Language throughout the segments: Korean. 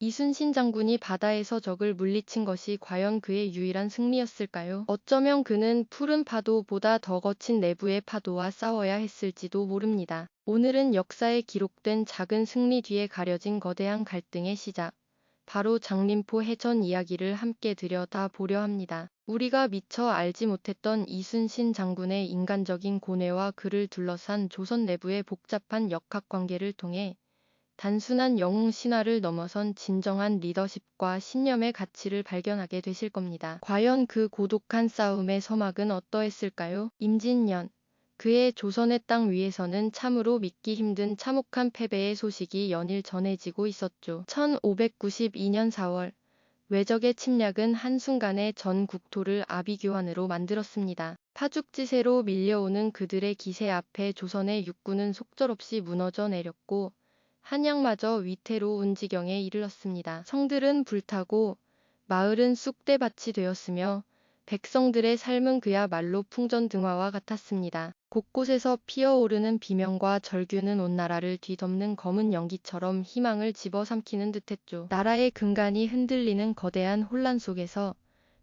이순신 장군이 바다에서 적을 물리친 것이 과연 그의 유일한 승리였을까요? 어쩌면 그는 푸른 파도보다 더 거친 내부의 파도와 싸워야 했을지도 모릅니다. 오늘은 역사에 기록된 작은 승리 뒤에 가려진 거대한 갈등의 시작, 바로 장림포 해전 이야기를 함께 들여다보려 합니다. 우리가 미처 알지 못했던 이순신 장군의 인간적인 고뇌와 그를 둘러싼 조선 내부의 복잡한 역학관계를 통해 단순한 영웅 신화를 넘어선 진정한 리더십과 신념의 가치를 발견하게 되실 겁니다. 과연 그 고독한 싸움의 서막은 어떠했을까요? 임진년, 그의 조선의 땅 위에서는 참으로 믿기 힘든 참혹한 패배의 소식이 연일 전해지고 있었죠. 1592년 4월, 외적의 침략은 한순간에 전 국토를 아비규환으로 만들었습니다. 파죽지세로 밀려오는 그들의 기세 앞에 조선의 육군은 속절없이 무너져 내렸고 한양마저 위태로운 지경에 이르렀습니다. 성들은 불타고 마을은 쑥대밭이 되었으며 백성들의 삶은 그야말로 풍전등화와 같았습니다. 곳곳에서 피어오르는 비명과 절규는 온 나라를 뒤덮는 검은 연기처럼 희망을 집어삼키는 듯했죠. 나라의 근간이 흔들리는 거대한 혼란 속에서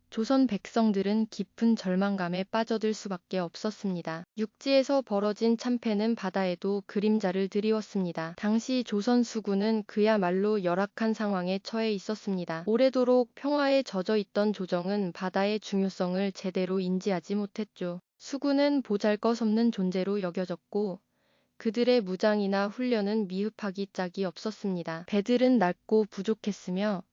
조선 백성들은 깊은 절망감에 빠져들 수밖에 없었습니다. 육지에서 벌어진 참패는 바다에도 그림자를 드리웠습니다. 당시 조선 수군은 그야말로 열악한 상황에 처해 있었습니다. 오래도록 평화에 젖어 있던 조정은 바다의 중요성을 제대로 인지하지 못했죠. 수군은 보잘것없는 존재로 여겨졌고 그들의 무장이나 훈련은 미흡하기 짝이 없었습니다. 배들은 낡고 부족했으며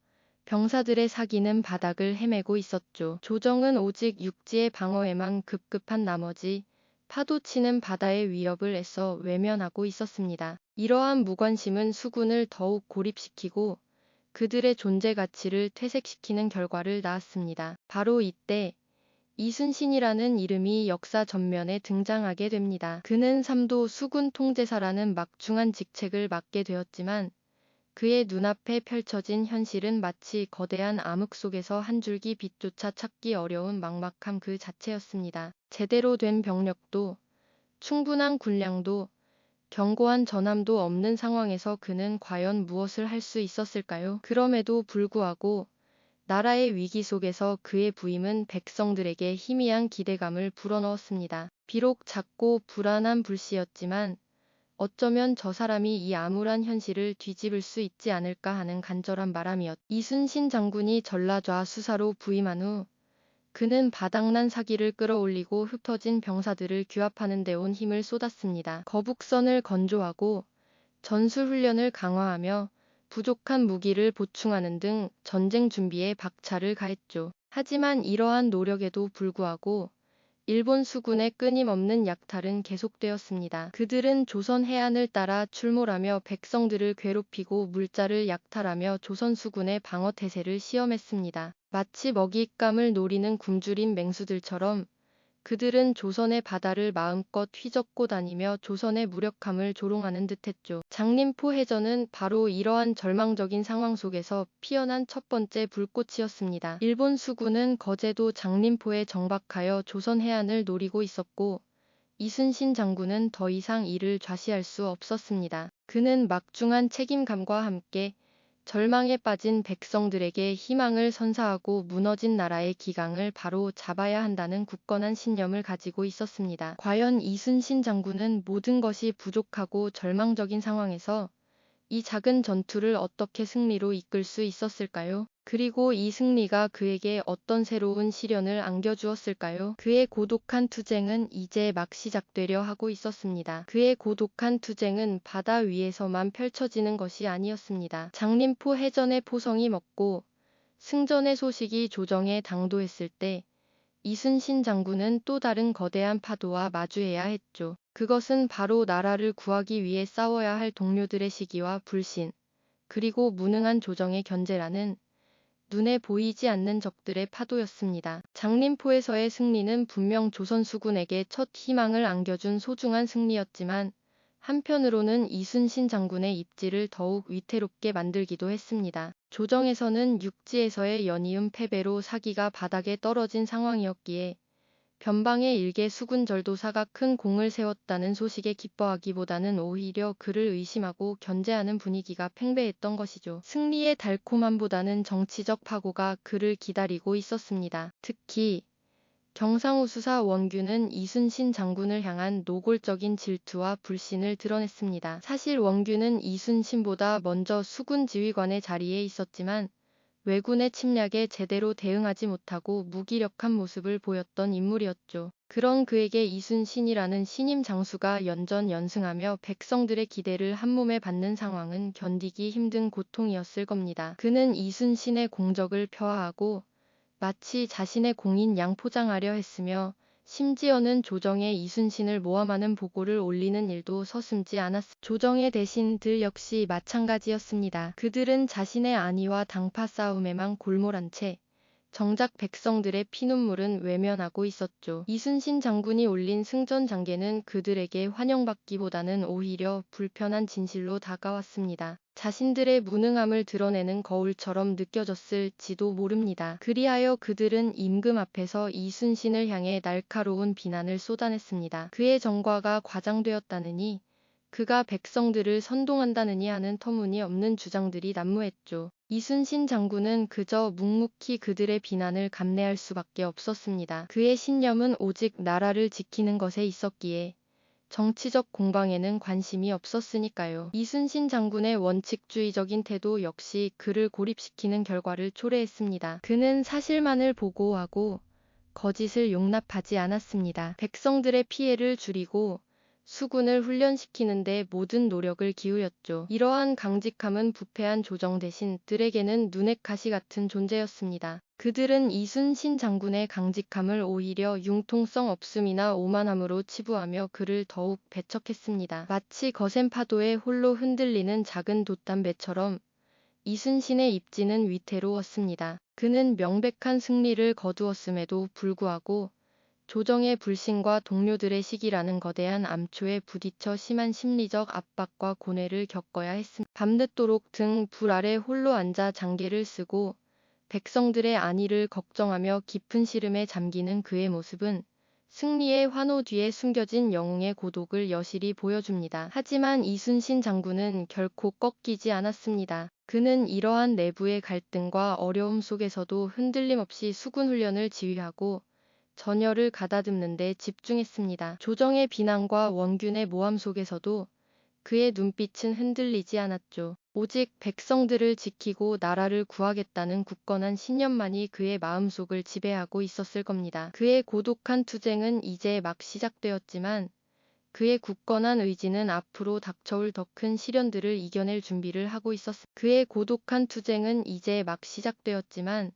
병사들의 사기는 바닥을 헤매고 있었죠. 조정은 오직 육지의 방어에만 급급한 나머지 파도치는 바다의 위협을 애써 외면하고 있었습니다. 이러한 무관심은 수군을 더욱 고립시키고 그들의 존재 가치를 퇴색시키는 결과를 낳았습니다. 바로 이때 이순신이라는 이름이 역사 전면에 등장하게 됩니다. 그는 삼도 수군 통제사라는 막중한 직책을 맡게 되었지만 그의 눈앞에 펼쳐진 현실은 마치 거대한 암흑 속에서 한 줄기 빛조차 찾기 어려운 막막함 그 자체였습니다. 제대로 된 병력도, 충분한 군량도, 견고한 전함도 없는 상황에서 그는 과연 무엇을 할 수 있었을까요? 그럼에도 불구하고 나라의 위기 속에서 그의 부임은 백성들에게 희미한 기대감을 불어넣었습니다. 비록 작고 불안한 불씨였지만 어쩌면 저 사람이 이 암울한 현실을 뒤집을 수 있지 않을까 하는 간절한 바람이었다. 이순신 장군이 전라좌 수사로 부임한 후 그는 바닥난 사기를 끌어올리고 흩어진 병사들을 규합하는 데 온 힘을 쏟았습니다. 거북선을 건조하고 전술훈련을 강화하며 부족한 무기를 보충하는 등 전쟁 준비에 박차를 가했죠. 하지만 이러한 노력에도 불구하고 일본 수군의 끊임없는 약탈은 계속되었습니다. 그들은 조선 해안을 따라 출몰하며 백성들을 괴롭히고 물자를 약탈하며 조선 수군의 방어 태세를 시험했습니다. 마치 먹잇감을 노리는 굶주린 맹수들처럼 그들은 조선의 바다를 마음껏 휘젓고 다니며 조선의 무력함을 조롱하는 듯했죠. 장림포 해전은 바로 이러한 절망적인 상황 속에서 피어난 첫 번째 불꽃이었습니다. 일본 수군은 거제도 장림포에 정박하여 조선 해안을 노리고 있었고 이순신 장군은 더 이상 이를 좌시할 수 없었습니다. 그는 막중한 책임감과 함께 절망에 빠진 백성들에게 희망을 선사하고 무너진 나라의 기강을 바로 잡아야 한다는 굳건한 신념을 가지고 있었습니다. 과연 이순신 장군은 모든 것이 부족하고 절망적인 상황에서 이 작은 전투를 어떻게 승리로 이끌 수 있었을까요? 그리고 이 승리가 그에게 어떤 새로운 시련을 안겨주었을까요? 그의 고독한 투쟁은 이제 막 시작되려 하고 있었습니다. 그의 고독한 투쟁은 바다 위에서만 펼쳐지는 것이 아니었습니다. 장림포 해전의 포성이 먹고 승전의 소식이 조정에 당도했을 때 이순신 장군은 또 다른 거대한 파도와 마주해야 했죠. 그것은 바로 나라를 구하기 위해 싸워야 할 동료들의 시기와 불신, 그리고 무능한 조정의 견제라는 눈에 보이지 않는 적들의 파도였습니다. 장림포에서의 승리는 분명 조선 수군에게 첫 희망을 안겨준 소중한 승리였지만 한편으로는 이순신 장군의 입지를 더욱 위태롭게 만들기도 했습니다. 조정에서는 육지에서의 연이은 패배로 사기가 바닥에 떨어진 상황이었기에 변방의 일개 수군 절도사가 큰 공을 세웠다는 소식에 기뻐하기보다는 오히려 그를 의심하고 견제하는 분위기가 팽배했던 것이죠. 승리의 달콤함보다는 정치적 파고가 그를 기다리고 있었습니다. 특히 경상우 수사 원균은 이순신 장군을 향한 노골적인 질투와 불신을 드러냈습니다. 사실 원균은 이순신보다 먼저 수군 지휘관의 자리에 있었지만 왜군의 침략에 제대로 대응하지 못하고 무기력한 모습을 보였던 인물이었죠. 그런 그에게 이순신이라는 신임 장수가 연전연승하며 백성들의 기대를 한몸에 받는 상황은 견디기 힘든 고통이었을 겁니다. 그는 이순신의 공적을 표하하고 마치 자신의 공인 양 포장하려 했으며 심지어는 조정에 이순신을 모함하는 보고를 올리는 일도 서슴지 않았습니다. 조정의 대신들 역시 마찬가지였습니다. 그들은 자신의 안위와 당파 싸움에만 골몰한 채 정작 백성들의 피눈물은 외면하고 있었죠. 이순신 장군이 올린 승전 장계는 그들에게 환영받기보다는 오히려 불편한 진실로 다가왔습니다. 자신들의 무능함을 드러내는 거울처럼 느껴졌을지도 모릅니다. 그리하여 그들은 임금 앞에서 이순신을 향해 날카로운 비난을 쏟아냈습니다. 그의 정과가 과장되었다느니 그가 백성들을 선동한다느니 하는 터무니없는 주장들이 난무했죠. 이순신 장군은 그저 묵묵히 그들의 비난을 감내할 수밖에 없었습니다. 그의 신념은 오직 나라를 지키는 것에 있었기에 정치적 공방에는 관심이 없었으니까요. 이순신 장군의 원칙주의적인 태도 역시 그를 고립시키는 결과를 초래했습니다. 그는 사실만을 보고하고 거짓을 용납하지 않았습니다. 백성들의 피해를 줄이고 수군을 훈련시키는 데 모든 노력을 기울였죠. 이러한 강직함은 부패한 조정 대신 들에게는 눈의 가시 같은 존재였습니다. 그들은 이순신 장군의 강직함을 오히려 융통성 없음이나 오만함으로 치부하며 그를 더욱 배척했습니다. 마치 거센 파도에 홀로 흔들리는 작은 돛담배처럼 이순신의 입지는 위태로웠습니다. 그는 명백한 승리를 거두었음에도 불구하고 조정의 불신과 동료들의 시기라는 거대한 암초에 부딪혀 심한 심리적 압박과 고뇌를 겪어야 했습니다. 밤늦도록 등 불 아래 홀로 앉아 장계를 쓰고 백성들의 안위를 걱정하며 깊은 시름에 잠기는 그의 모습은 승리의 환호 뒤에 숨겨진 영웅의 고독을 여실히 보여줍니다. 하지만 이순신 장군은 결코 꺾이지 않았습니다. 그는 이러한 내부의 갈등과 어려움 속에서도 흔들림 없이 수군 훈련을 지휘하고 전열을 가다듬는 데 집중했습니다. 조정의 비난과 원균의 모함 속에서도 그의 눈빛은 흔들리지 않았죠. 오직 백성들을 지키고 나라를 구하겠다는 굳건한 신념만이 그의 마음속을 지배하고 있었을 겁니다. 그의 고독한 투쟁은 이제 막 시작되었지만 그의 굳건한 의지는 앞으로 닥쳐올 더 큰 시련들을 이겨낼 준비를 하고 있었습니다. 그의 고독한 투쟁은 이제 막 시작되었지만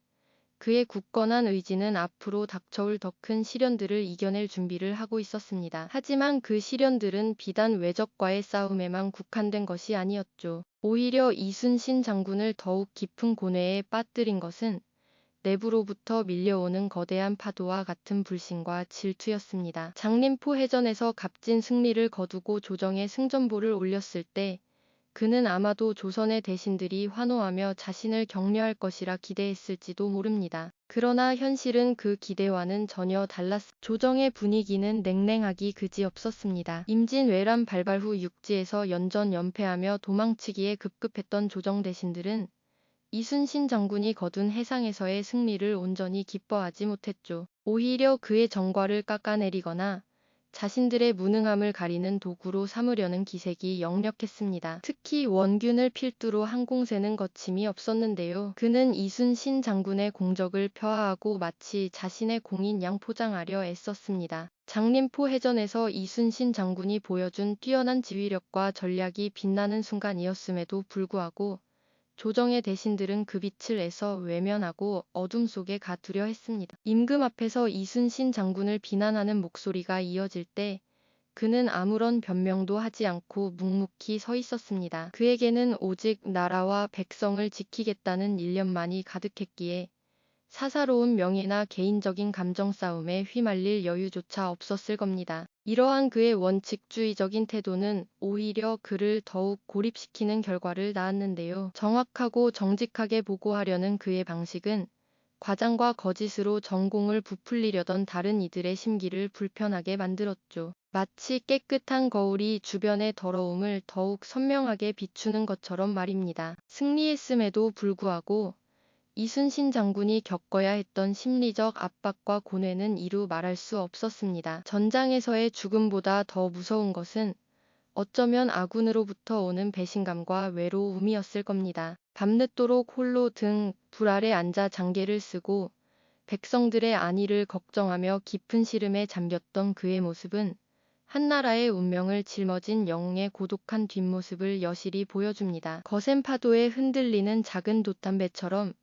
그의 굳건한 의지는 앞으로 닥쳐올 더 큰 시련들을 이겨낼 준비를 하고 있었습니다. 하지만 그 시련들은 비단 외적과의 싸움에만 국한된 것이 아니었죠. 오히려 이순신 장군을 더욱 깊은 고뇌에 빠뜨린 것은 내부로부터 밀려오는 거대한 파도와 같은 불신과 질투였습니다. 장림포 해전에서 값진 승리를 거두고 조정에 승전보를 올렸을 때 그는 아마도 조선의 대신들이 환호하며 자신을 격려할 것이라 기대했을지도 모릅니다. 그러나 현실은 그 기대와는 전혀 달랐습니다. 조정의 분위기는 냉랭하기 그지없었습니다. 임진왜란 발발 후 육지에서 연전연패하며 도망치기에 급급했던 조정 대신들은 이순신 장군이 거둔 해상에서의 승리를 온전히 기뻐하지 못했죠. 오히려 그의 정과를 깎아내리거나 자신들의 무능함을 가리는 도구로 삼으려는 기색이 역력했습니다. 특히 원균을 필두로 한 공세는 거침이 없었는데요. 그는 이순신 장군의 공적을 표하하고 마치 자신의 공인 양 포장하려 애썼습니다. 장림포 해전에서 이순신 장군이 보여준 뛰어난 지휘력과 전략이 빛나는 순간이었음에도 불구하고 조정의 대신들은 그 빛을 애써 외면하고 어둠 속에 가두려 했습니다. 임금 앞에서 이순신 장군을 비난하는 목소리가 이어질 때 그는 아무런 변명도 하지 않고 묵묵히 서 있었습니다. 그에게는 오직 나라와 백성을 지키겠다는 일념만이 가득했기에 사사로운 명예나 개인적인 감정 싸움에 휘말릴 여유조차 없었을 겁니다. 이러한 그의 원칙주의적인 태도는 오히려 그를 더욱 고립시키는 결과를 낳았는데요. 정확하고 정직하게 보고하려는 그의 방식은 과장과 거짓으로 전공을 부풀리려던 다른 이들의 심기를 불편하게 만들었죠. 마치 깨끗한 거울이 주변의 더러움을 더욱 선명하게 비추는 것처럼 말입니다. 승리했음에도 불구하고 이순신 장군이 겪어야 했던 심리적 압박과 고뇌는 이루 말할 수 없었습니다. 전장에서의 죽음보다 더 무서운 것은 어쩌면 아군으로부터 오는 배신감과 외로움이었을 겁니다. 밤늦도록 홀로 등 불 아래 앉아 장계를 쓰고 백성들의 안위를 걱정하며 깊은 시름에 잠겼던 그의 모습은 한나라의 운명을 짊어진 영웅의 고독한 뒷모습을 여실히 보여줍니다. 거센 파도에 흔들리는 작은 돛담배처럼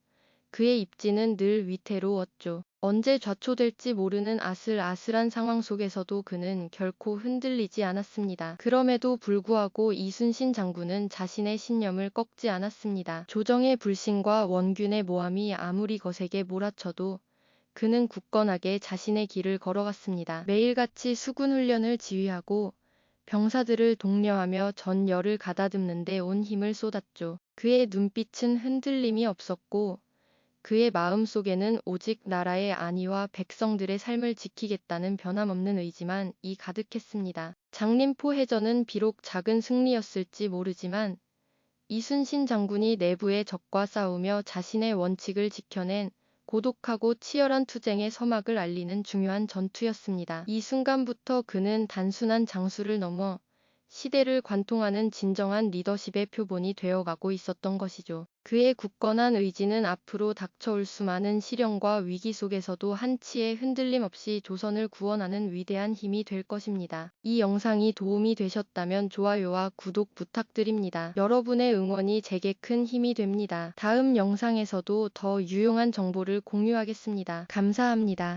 그의 입지는 늘 위태로웠죠. 언제 좌초될지 모르는 아슬아슬한 상황 속에서도 그는 결코 흔들리지 않았습니다. 그럼에도 불구하고 이순신 장군은 자신의 신념을 꺾지 않았습니다. 조정의 불신과 원균의 모함이 아무리 거세게 몰아쳐도 그는 굳건하게 자신의 길을 걸어갔습니다. 매일같이 수군 훈련을 지휘하고 병사들을 독려하며 전열을 가다듬는 데 온 힘을 쏟았죠. 그의 눈빛은 흔들림이 없었고 그의 마음속에는 오직 나라의 안위와 백성들의 삶을 지키겠다는 변함없는 의지만 가득했습니다. 장림포 해전은 비록 작은 승리였을지 모르지만 이순신 장군이 내부의 적과 싸우며 자신의 원칙을 지켜낸 고독하고 치열한 투쟁의 서막을 알리는 중요한 전투였습니다. 이 순간부터 그는 단순한 장수를 넘어 시대를 관통하는 진정한 리더십의 표본이 되어가고 있었던 것이죠. 그의 굳건한 의지는 앞으로 닥쳐올 수많은 시련과 위기 속에서도 한치의 흔들림 없이 조선을 구원하는 위대한 힘이 될 것입니다. 이 영상이 도움이 되셨다면 좋아요와 구독 부탁드립니다. 여러분의 응원이 제게 큰 힘이 됩니다. 다음 영상에서도 더 유용한 정보를 공유하겠습니다. 감사합니다.